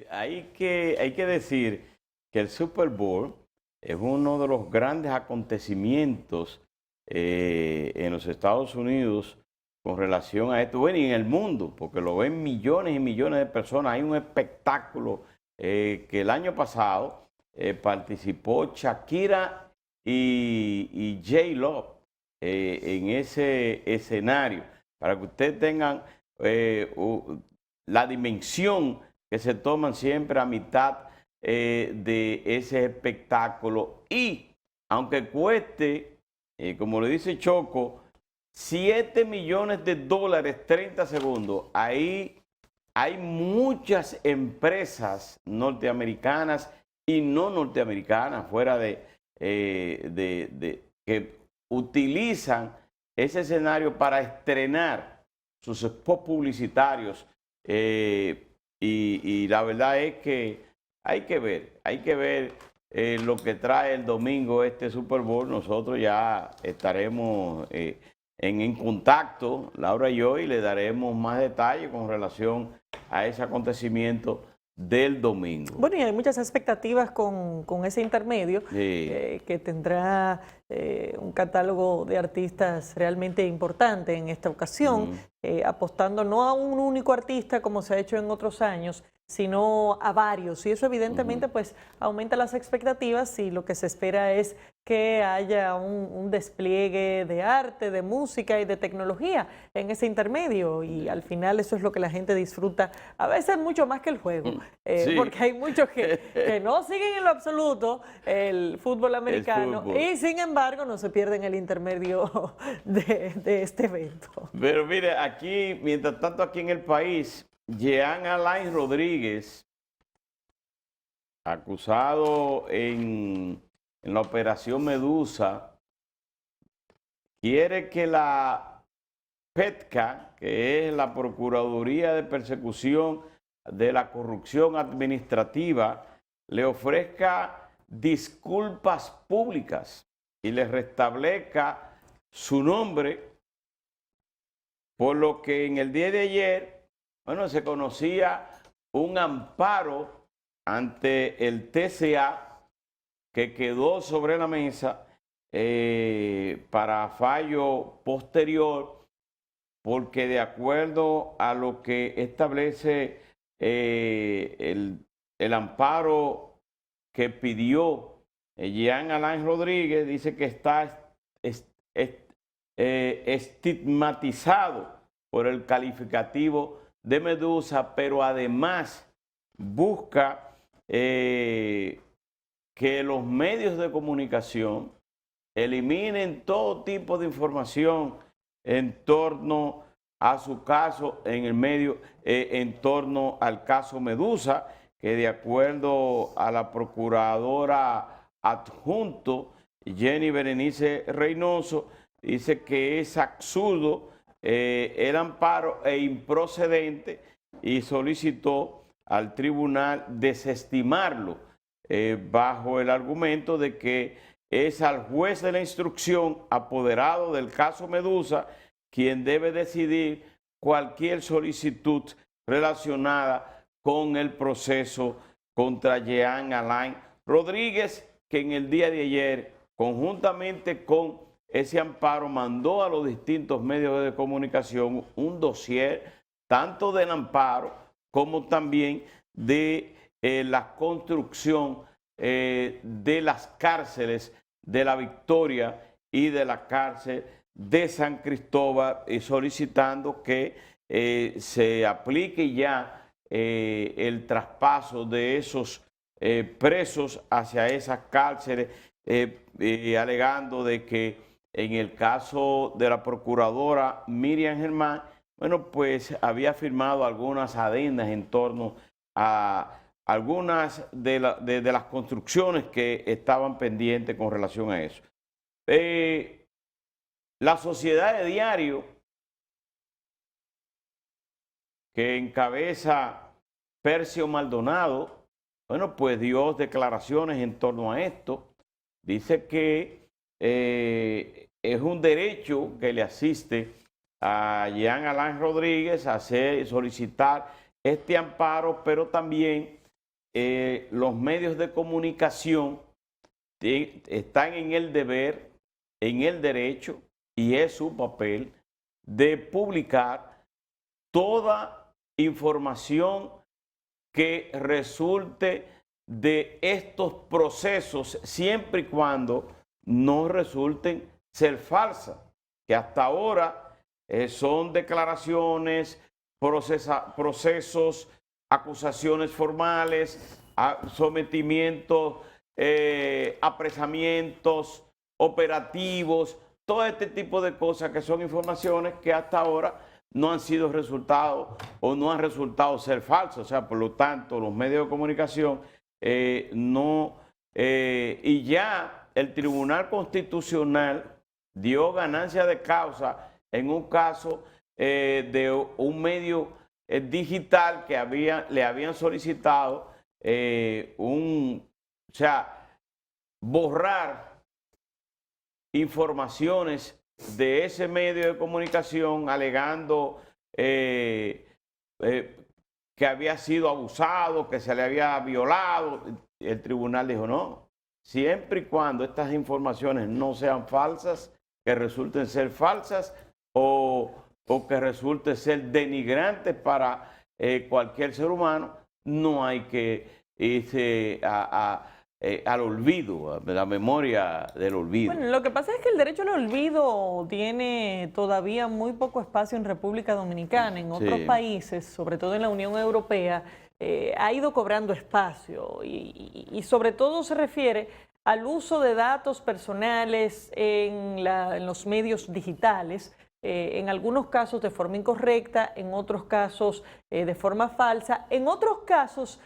hay que decir que el Super Bowl es uno de los grandes acontecimientos en los Estados Unidos con relación a esto, bueno, y en el mundo, porque lo ven millones y millones de personas. Hay un espectáculo que el año pasado participó Shakira y J-Lo en ese escenario, para que ustedes tengan la dimensión que se toman siempre a mitad de ese espectáculo. Y aunque cueste, como le dice Choco, 7 millones de dólares 30 segundos, ahí hay muchas empresas norteamericanas y no norteamericanas fuera que utilizan ese escenario para estrenar sus spots publicitarios. Y la verdad es que hay que ver lo que trae el domingo este Super Bowl. Nosotros ya estaremos en contacto, Laura y yo, y le daremos más detalles con relación a ese acontecimiento del domingo. Bueno, y hay muchas expectativas con ese intermedio, Sí. que tendrá un catálogo de artistas realmente importante en esta ocasión, apostando no a un único artista como se ha hecho en otros años, sino a varios. Y eso evidentemente pues aumenta las expectativas, y lo que se espera es que haya un despliegue de arte, de música y de tecnología en ese intermedio. Y al final eso es lo que la gente disfruta, a veces mucho más que el juego, Sí. porque hay muchos que no siguen en lo absoluto el fútbol americano, y sin embargo no se pierden el intermedio de este evento. Pero mire, aquí, mientras tanto, aquí en el país, Jean Alain Rodríguez, acusado en la operación Medusa, quiere que la PETCA, que es la Procuraduría de Persecución de la Corrupción Administrativa, le ofrezca disculpas públicas y le restablezca su nombre, por lo que en el día de ayer, bueno, se conocía un amparo ante el TCA que quedó sobre la mesa para fallo posterior, porque de acuerdo a lo que establece el amparo que pidió Jean Alain Rodríguez, dice que está estigmatizado por el calificativo de Medusa, pero además busca que los medios de comunicación eliminen todo tipo de información en torno a su caso, en torno al caso Medusa, que de acuerdo a la procuradora adjunto Jenny Berenice Reynoso, dice que es absurdo el amparo e improcedente, y solicitó al tribunal desestimarlo bajo el argumento de que es al juez de la instrucción, apoderado del caso Medusa, quien debe decidir cualquier solicitud relacionada con el proceso contra Jean Alain Rodríguez, que en el día de ayer, conjuntamente con ese amparo, mandó a los distintos medios de comunicación un dossier, tanto del amparo como también de la construcción de las cárceles de La Victoria y de la cárcel de San Cristóbal, solicitando que se aplique ya el traspaso de esos presos hacia esas cárceles, alegando de que en el caso de la procuradora Miriam Germán, bueno, pues había firmado algunas adendas en torno a algunas de las construcciones que estaban pendientes con relación a eso. La Sociedad de Diario, que encabeza Percio Maldonado, bueno, pues dio declaraciones en torno a esto. Dice que es un derecho que le asiste a Jean Alain Rodríguez a solicitar este amparo, pero también los medios de comunicación están en el deber, en el derecho, y es su papel, de publicar toda información que resulte de estos procesos, siempre y cuando no resulten ser falsas, que hasta ahora son declaraciones, procesos, acusaciones formales, sometimientos, apresamientos, operativos, todo este tipo de cosas que son informaciones que hasta ahora no han sido resultados o no han resultado ser falsos. O sea, por lo tanto, los medios de comunicación y ya el Tribunal Constitucional dio ganancia de causa en un caso de un medio digital que le habían solicitado borrar informaciones de ese medio de comunicación alegando que había sido abusado, que se le había violado. El tribunal dijo no, siempre y cuando estas informaciones no sean falsas, que resulten ser falsas o que resulten ser denigrantes para cualquier ser humano, no hay que irse al olvido, a la memoria del olvido. Bueno, lo que pasa es que el derecho al olvido tiene todavía muy poco espacio en República Dominicana. En otros países, sobre todo en la Unión Europea, ha ido cobrando espacio y sobre todo se refiere al uso de datos personales en los medios digitales, en algunos casos de forma incorrecta, en otros casos de forma falsa, en otros casos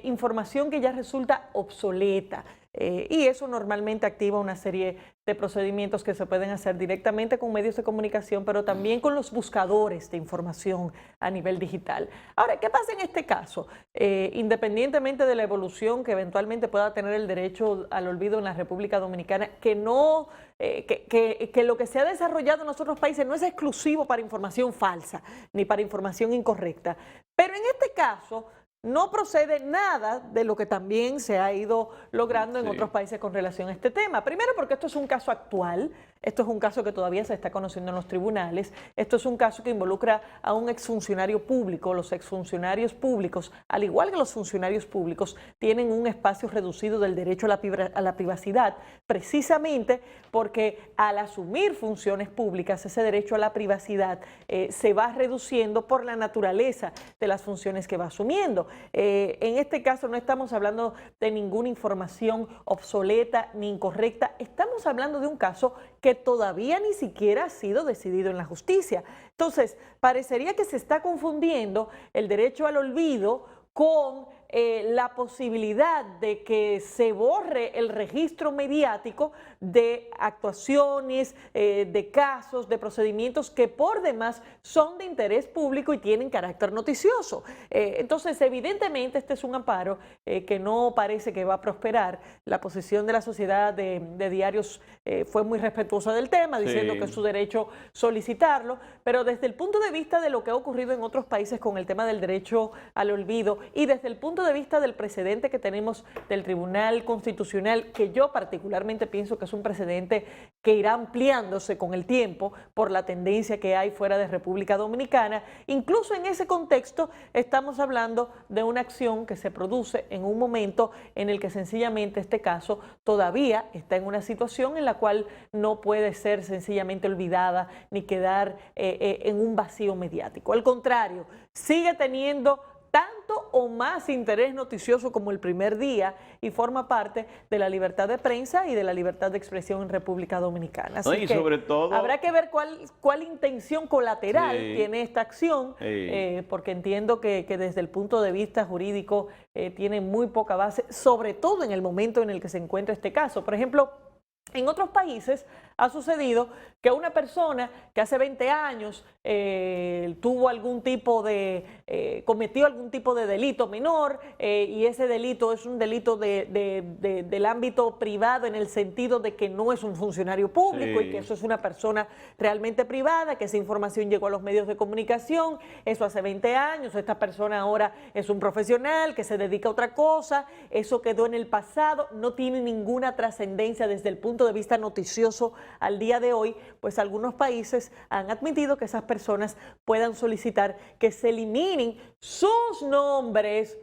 información que ya resulta obsoleta. Y eso normalmente activa una serie de procedimientos que se pueden hacer directamente con medios de comunicación, pero también con los buscadores de información a nivel digital. Ahora, ¿qué pasa en este caso? Independientemente de la evolución que eventualmente pueda tener el derecho al olvido en la República Dominicana, que lo que se ha desarrollado en los otros países no es exclusivo para información falsa ni para información incorrecta. Pero en este caso no procede nada de lo que también se ha ido logrando en otros países con relación a este tema. Primero porque esto es un caso actual, esto es un caso que todavía se está conociendo en los tribunales, esto es un caso que involucra a un exfuncionario público. Los exfuncionarios públicos, al igual que los funcionarios públicos, tienen un espacio reducido del derecho a la privacidad, precisamente porque al asumir funciones públicas, ese derecho a la privacidad se va reduciendo por la naturaleza de las funciones que va asumiendo. En este caso no estamos hablando de ninguna información obsoleta ni incorrecta, estamos hablando de un caso que todavía ni siquiera ha sido decidido en la justicia. Entonces, parecería que se está confundiendo el derecho al olvido con la posibilidad de que se borre el registro mediático de actuaciones, de casos, de procedimientos que por demás son de interés público y tienen carácter noticioso. Entonces, evidentemente, este es un amparo que no parece que va a prosperar. La posición de la Sociedad de Diarios fue muy respetuosa del tema, diciendo que es su derecho solicitarlo, pero desde el punto de vista de lo que ha ocurrido en otros países con el tema del derecho al olvido y desde el punto de vista del precedente que tenemos del Tribunal Constitucional, que yo particularmente pienso que es un precedente que irá ampliándose con el tiempo por la tendencia que hay fuera de República Dominicana, incluso en ese contexto estamos hablando de una acción que se produce en un momento en el que sencillamente este caso todavía está en una situación en la cual no puede ser sencillamente olvidada ni quedar en un vacío mediático. Al contrario, sigue teniendo tanto o más interés noticioso como el primer día y forma parte de la libertad de prensa y de la libertad de expresión en República Dominicana. Así y sobre todo habrá que ver cuál intención colateral tiene esta acción, porque entiendo que desde el punto de vista jurídico tiene muy poca base, sobre todo en el momento en el que se encuentra este caso. Por ejemplo, En otros países ha sucedido que una persona que hace 20 años tuvo algún tipo de, cometió algún tipo de delito menor y ese delito es un delito del ámbito privado en el sentido de que no es un funcionario público y que eso es una persona realmente privada, que esa información llegó a los medios de comunicación, eso hace 20 años, esta persona ahora es un profesional que se dedica a otra cosa, eso quedó en el pasado, no tiene ninguna trascendencia desde el punto de vista noticioso al día de hoy, pues algunos países han admitido que esas personas puedan solicitar que se eliminen sus nombres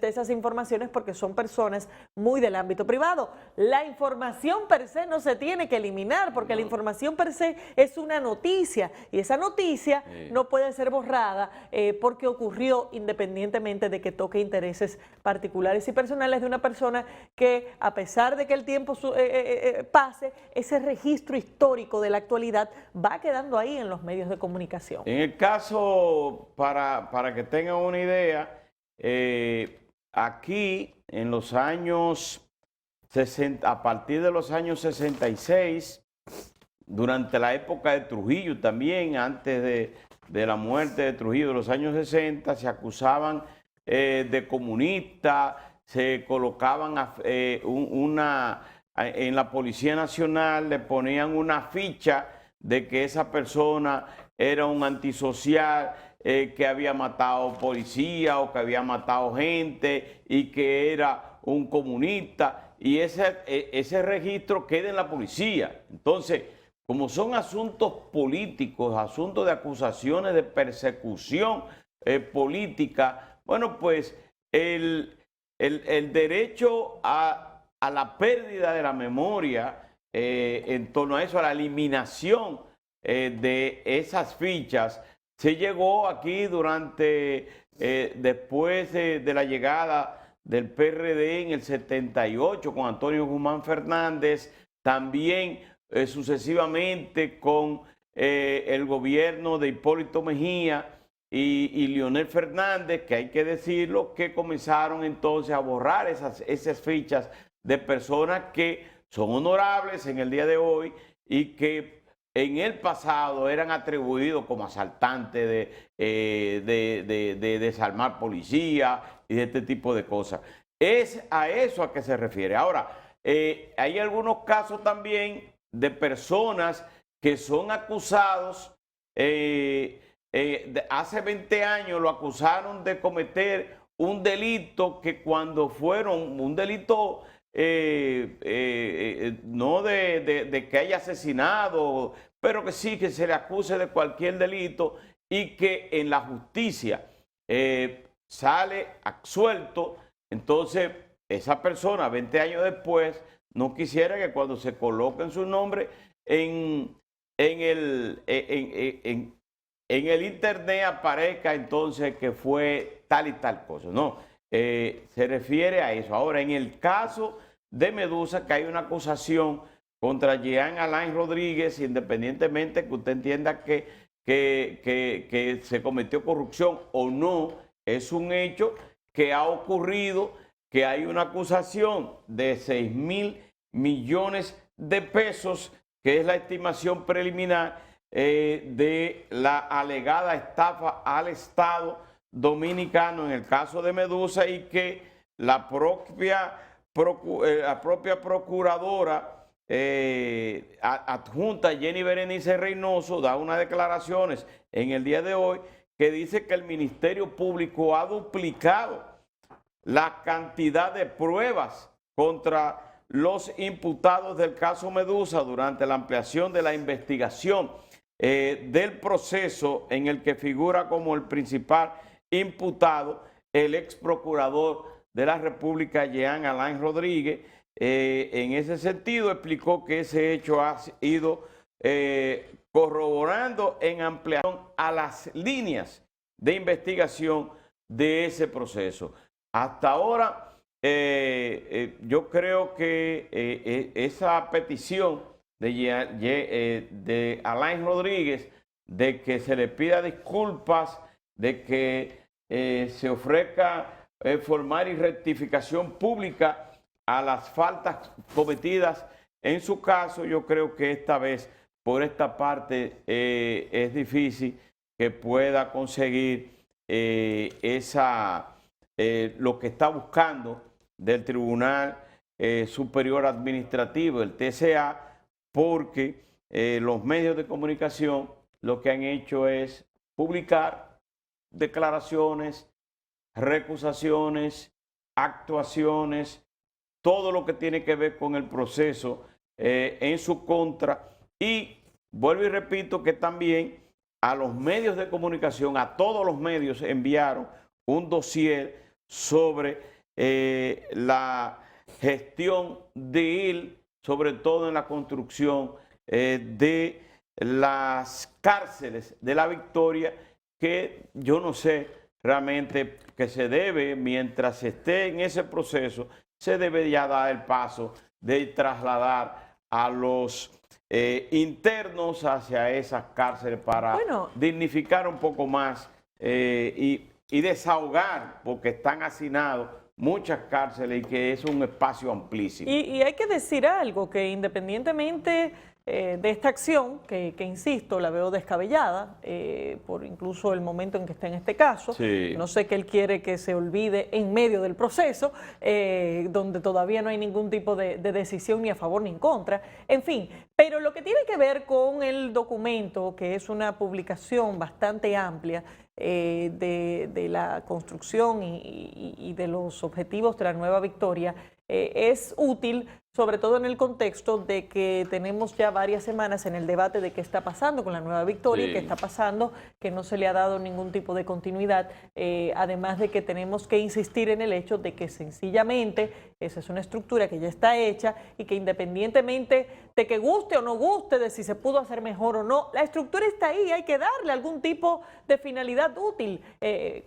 de esas informaciones porque son personas muy del ámbito privado. La información per se no se tiene que eliminar porque la información per se es una noticia y esa noticia no puede ser borrada porque ocurrió independientemente de que toque intereses particulares y personales de una persona que a pesar de que el tiempo pase, ese registro histórico de la actualidad va quedando ahí en los medios de comunicación. En el caso, para que tengan una idea, aquí en los años 60, a partir de los años 66, durante la época de Trujillo también, antes de la muerte de Trujillo de los años 60, se acusaban de comunistas, se colocaban en la Policía Nacional, le ponían una ficha de que esa persona era un antisocial, que había matado policía o que había matado gente y que era un comunista, y ese registro queda en la policía. Entonces, como son asuntos políticos, asuntos de acusaciones de persecución política, bueno, pues el derecho a la pérdida de la memoria en torno a eso, a la eliminación de esas fichas, se llegó aquí después de la llegada del PRD en el 78 con Antonio Guzmán Fernández, también sucesivamente con el gobierno de Hipólito Mejía y Leonel Fernández, que hay que decirlo, que comenzaron entonces a borrar esas fichas de personas que son honorables en el día de hoy y que en el pasado eran atribuidos como asaltantes de desarmar policía y de este tipo de cosas. Es a eso a que se refiere. Ahora, hay algunos casos también de personas que son acusados, hace 20 años lo acusaron de cometer un delito que cuando fueron un delito no de que haya asesinado, pero que sí que se le acuse de cualquier delito y que en la justicia sale absuelto. Entonces, esa persona 20 años después no quisiera que cuando se coloquen su nombre en el internet aparezca entonces que fue tal y tal cosa. No, se refiere a eso. Ahora, en el caso de Medusa, que hay una acusación contra Jean Alain Rodríguez, independientemente que usted entienda que se cometió corrupción o no, es un hecho que ha ocurrido, que hay una acusación de 6.000 millones de pesos, que es la estimación preliminar de la alegada estafa al Estado dominicano en el caso de Medusa, y que la propia procuradora adjunta Jenny Berenice Reynoso da unas declaraciones en el día de hoy que dice que el Ministerio Público ha duplicado la cantidad de pruebas contra los imputados del caso Medusa durante la ampliación de la investigación del proceso en el que figura como el principal imputado el ex procurador de la República, Jean Alain Rodríguez. En ese sentido explicó que ese hecho ha ido corroborando en ampliación a las líneas de investigación de ese proceso. Hasta ahora, yo creo que esa petición de Alain Rodríguez de que se le pida disculpas, de que se ofrezca formar y rectificación pública a las faltas cometidas en su caso, yo creo que esta vez, por esta parte, es difícil que pueda conseguir lo que está buscando del Tribunal Superior Administrativo, el TCA, porque los medios de comunicación lo que han hecho es publicar declaraciones, recusaciones, actuaciones, todo lo que tiene que ver con el proceso en su contra. Y vuelvo y repito que también a los medios de comunicación, a todos los medios, enviaron un dossier sobre la gestión de él, sobre todo en la construcción de las cárceles de La Victoria, que yo no sé realmente que se debe, mientras esté en ese proceso, se debe ya dar el paso de trasladar a los internos hacia esas cárceles para dignificar un poco más y desahogar, porque están hacinados muchas cárceles y que es un espacio amplísimo. Y hay que decir algo, que independientemente de esta acción, que insisto, la veo descabellada, por incluso el momento en que está en este caso. Sí. No sé que él quiere que se olvide en medio del proceso, donde todavía no hay ningún tipo de decisión ni a favor ni en contra. En fin, pero lo que tiene que ver con el documento, que es una publicación bastante amplia, de la construcción y de los objetivos de la Nueva Victoria, es útil, sobre todo en el contexto de que tenemos ya varias semanas en el debate de qué está pasando con la Nueva Victoria, qué está pasando, que no se le ha dado ningún tipo de continuidad, además de que tenemos que insistir en el hecho de que sencillamente esa es una estructura que ya está hecha y que independientemente de que guste o no guste, de si se pudo hacer mejor o no, la estructura está ahí, hay que darle algún tipo de finalidad útil,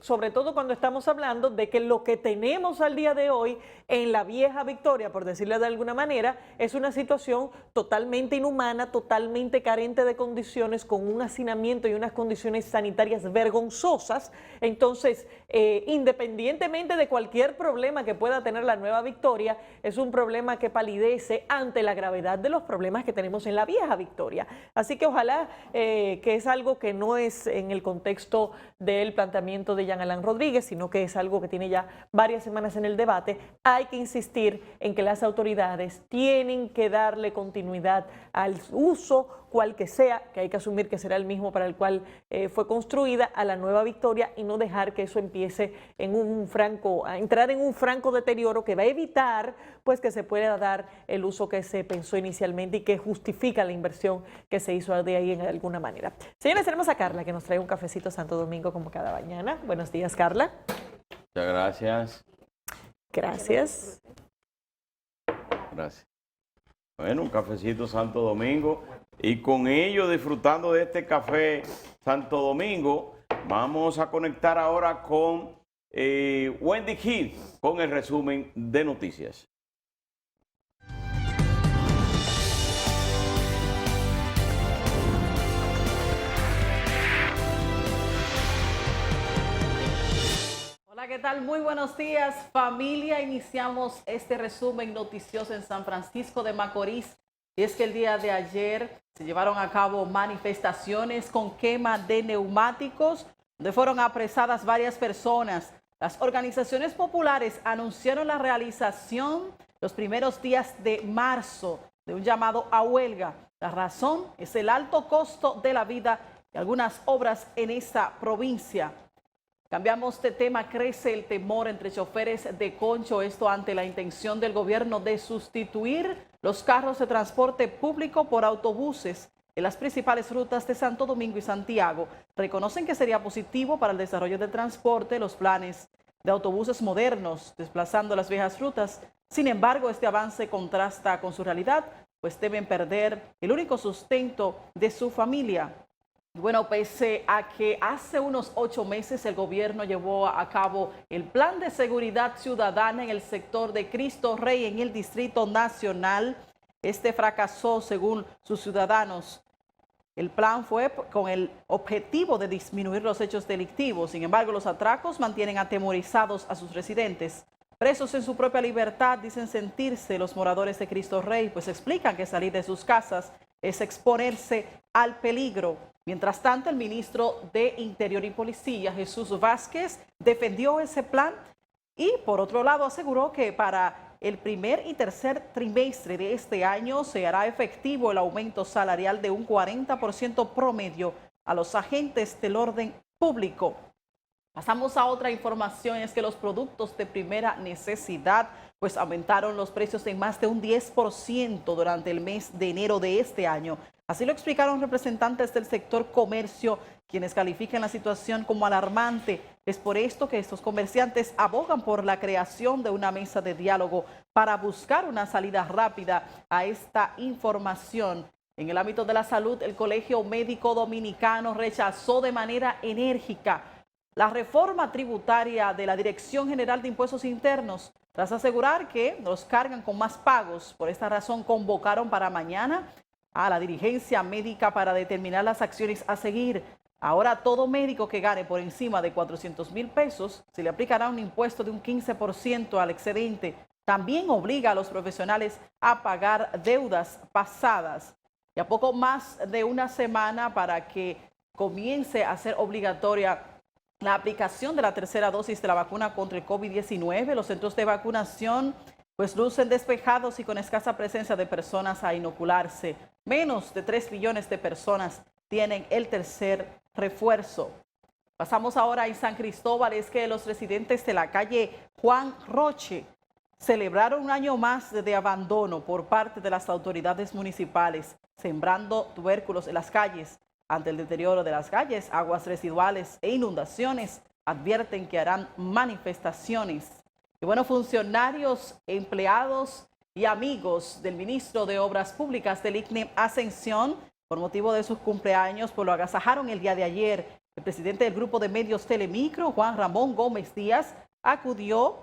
sobre todo cuando estamos hablando de que lo que tenemos al día de hoy en la Vieja Victoria, por decirlo de alguna manera, es una situación totalmente inhumana, totalmente carente de condiciones, con un hacinamiento y unas condiciones sanitarias vergonzosas. Entonces, independientemente de cualquier problema que pueda tener la Nueva Victoria, es un problema que palidece ante la gravedad de los problemas que tenemos en la Vieja Victoria. Así que ojalá que es algo que no es en el contexto del planteamiento de Jean Alain Rodríguez, sino que es algo que tiene ya varias semanas en el debate. Hay que insistir en que las autoridades tienen que darle continuidad al uso, cual que sea, que hay que asumir que será el mismo para el cual fue construida, a la Nueva Victoria, y no dejar que eso empiece a entrar en un franco deterioro que va a evitar pues que se pueda dar el uso que se pensó inicialmente y que justifica la inversión que se hizo de ahí en alguna manera. Señores, tenemos a Carla, que nos trae un cafecito Santo Domingo como cada mañana. Buenos días, Carla. Muchas gracias. Gracias. Gracias. Bueno, un cafecito Santo Domingo, y con ello, disfrutando de este café Santo Domingo, vamos a conectar ahora con Wendy Hill con el resumen de noticias. Hola, ¿qué tal? Muy buenos días, familia. Iniciamos este resumen noticioso en San Francisco de Macorís. Y es que el día de ayer se llevaron a cabo manifestaciones con quema de neumáticos, donde fueron apresadas varias personas. Las organizaciones populares anunciaron la realización los primeros días de marzo de un llamado a huelga. La razón es el alto costo de la vida y algunas obras en esta provincia. Cambiamos de tema. Crece el temor entre choferes de concho, esto ante la intención del gobierno de sustituir los carros de transporte público por autobuses en las principales rutas de Santo Domingo y Santiago. Reconocen que sería positivo para el desarrollo del transporte los planes de autobuses modernos desplazando las viejas rutas. Sin embargo, este avance contrasta con su realidad, pues deben perder el único sustento de su familia. Bueno, pese a que hace unos 8 meses el gobierno llevó a cabo el Plan de Seguridad Ciudadana en el sector de Cristo Rey en el Distrito Nacional, este fracasó según sus ciudadanos. El plan fue con el objetivo de disminuir los hechos delictivos. Sin embargo, los atracos mantienen atemorizados a sus residentes. Presos en su propia libertad, dicen sentirse los moradores de Cristo Rey, pues explican que salir de sus casas es exponerse al peligro. Mientras tanto, el ministro de Interior y Policía, Jesús Vázquez, defendió ese plan y, por otro lado, aseguró que para el primer y tercer trimestre de este año se hará efectivo el aumento salarial de un 40% promedio a los agentes del orden público. Pasamos a otra información, es que los productos de primera necesidad pues aumentaron los precios en más de un 10% durante el mes de enero de este año. Así lo explicaron representantes del sector comercio, quienes califican la situación como alarmante. Es por esto que estos comerciantes abogan por la creación de una mesa de diálogo para buscar una salida rápida a esta información. En el ámbito de la salud, el Colegio Médico Dominicano rechazó de manera enérgica la reforma tributaria de la Dirección General de Impuestos Internos, tras asegurar que los cargan con más pagos. Por esta razón convocaron para mañana a la dirigencia médica para determinar las acciones a seguir. Ahora todo médico que gane por encima de 400,000 pesos se le aplicará un impuesto de un 15% al excedente. También obliga a los profesionales a pagar deudas pasadas. Y a poco más de una semana para que comience a ser obligatoria la aplicación de la tercera dosis de la vacuna contra el COVID-19, los centros de vacunación pues lucen despejados y con escasa presencia de personas a inocularse. Menos de 3 millones de personas tienen el tercer refuerzo. Pasamos ahora en San Cristóbal, es que los residentes de la calle Juan Roche celebraron un año más de abandono por parte de las autoridades municipales, sembrando tubérculos en las calles. Ante el deterioro de las calles, aguas residuales e inundaciones, advierten que harán manifestaciones. Y bueno, funcionarios, empleados y amigos del ministro de Obras Públicas del ICNE Ascensión, por motivo de sus cumpleaños, pues lo agasajaron el día de ayer. El presidente del grupo de medios Telemicro, Juan Ramón Gómez Díaz, acudió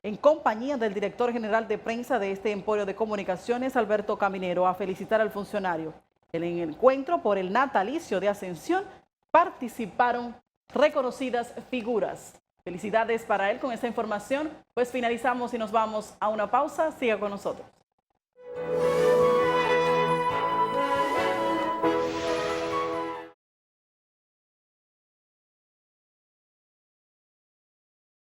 en compañía del director general de prensa de este emporio de comunicaciones, Alberto Caminero, a felicitar al funcionario. En el encuentro por el natalicio de Ascensión participaron reconocidas figuras. Felicidades para él con esta información. Pues finalizamos y nos vamos a una pausa. Siga con nosotros.